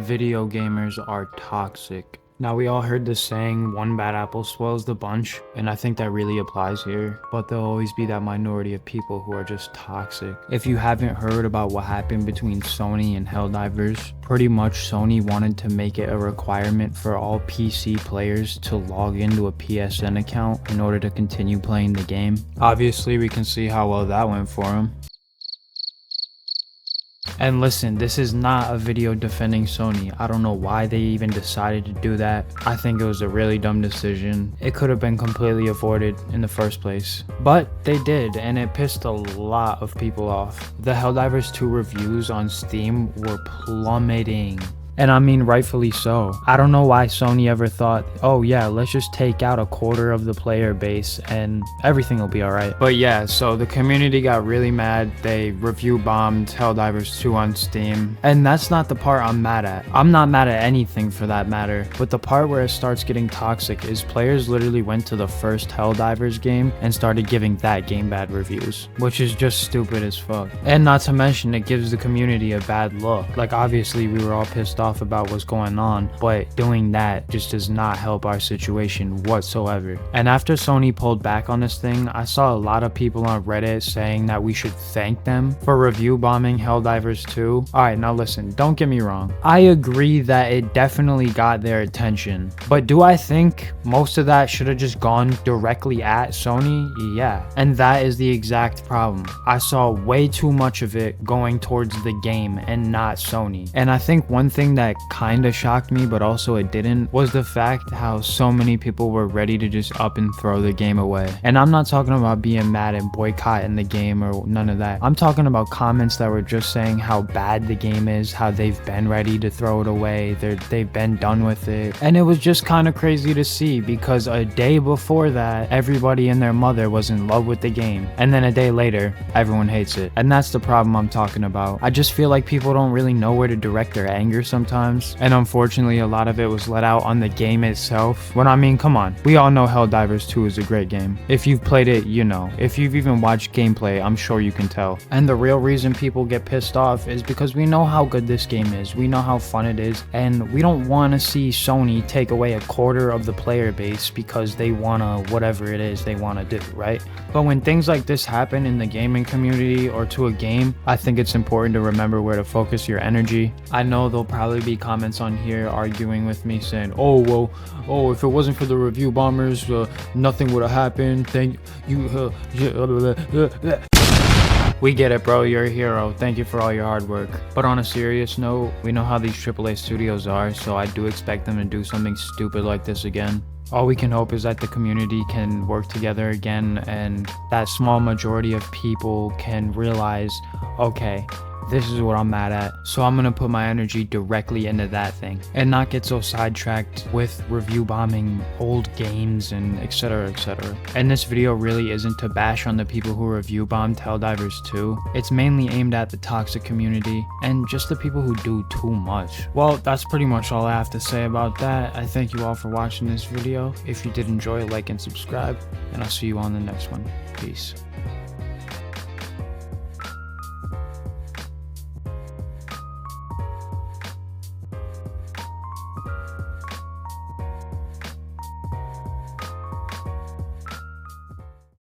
video gamers are toxic. Now, we all heard the saying, one bad apple spoils the bunch, and I think that really applies here, but there'll always be that minority of people who are just toxic. If you haven't heard about what happened between Sony and Helldivers, pretty much Sony wanted to make it a requirement for all PC players to log into a PSN account in order to continue playing the game. Obviously, we can see how well that went for them. And listen, this is not a video defending Sony. I don't know why they even decided to do that. I think it was a really dumb decision. It could have been completely avoided in the first place. But they did, and it pissed a lot of people off. The Helldivers 2 reviews on Steam were plummeting. And I mean, rightfully so. I don't know why Sony ever thought, oh yeah, let's just take out a quarter of the player base and everything will be alright. But yeah, so the community got really mad. They review bombed Helldivers 2 on Steam. And that's not the part I'm mad at. I'm not mad at anything for that matter. But the part where it starts getting toxic is players literally went to the first Helldivers game and started giving that game bad reviews, which is just stupid as fuck. And not to mention, it gives the community a bad look. Like, obviously we were all pissed off about what's going on, but doing that just does not help our situation whatsoever. And after Sony pulled back on this thing, I saw a lot of people on Reddit saying that we should thank them for review bombing Helldivers 2. Alright, now listen, don't get me wrong. I agree that it definitely got their attention, but do I think most of that should have just gone directly at Sony? Yeah. And that is the exact problem. I saw way too much of it going towards the game and not Sony. And I think one thing that kinda shocked me, but also it didn't, was the fact how so many people were ready to just up and throw the game away. And I'm not talking about being mad and boycotting the game or none of that. I'm talking about comments that were just saying how bad the game is, how they've been ready to throw it away, they've been done with it. And it was just kind of crazy to see, because a day before that, everybody and their mother was in love with the game. And then a day later, everyone hates it. And that's the problem I'm talking about. I just feel like people don't really know where to direct their anger sometimes. And unfortunately, a lot of it was let out on the game itself. When I mean, come on, we all know Helldivers 2 is a great game. If you've played it, you know. If you've even watched gameplay, I'm sure you can tell. And the real reason people get pissed off is because we know how good this game is. We know how fun it is. And we don't want to see Sony take away a quarter of the player base because they want to, whatever it is they want to do, right? But when things like this happen in the gaming community or to a game, I think it's important to remember where to focus your energy. I know there'll probably be comments on here arguing with me saying, oh well, oh, if it wasn't for the review bombers, nothing would have happened. Thank you. We get it, bro, you're a hero. Thank you for all your hard work. But on a serious note, we know how these AAA studios are, so I do expect them to do something stupid like this again. All we can hope is that the community can work together again, and that small majority of people can realize, okay, this is what I'm mad at, so I'm gonna put my energy directly into that thing and not get so sidetracked with review bombing old games and etc, etc. And this video really isn't to bash on the people who review bombed Helldivers 2. It's mainly aimed at the toxic community and just the people who do too much. Well, that's pretty much all I have to say about that. I thank you all for watching this video. If you did enjoy, like and subscribe, and I'll see you on the next one. Peace.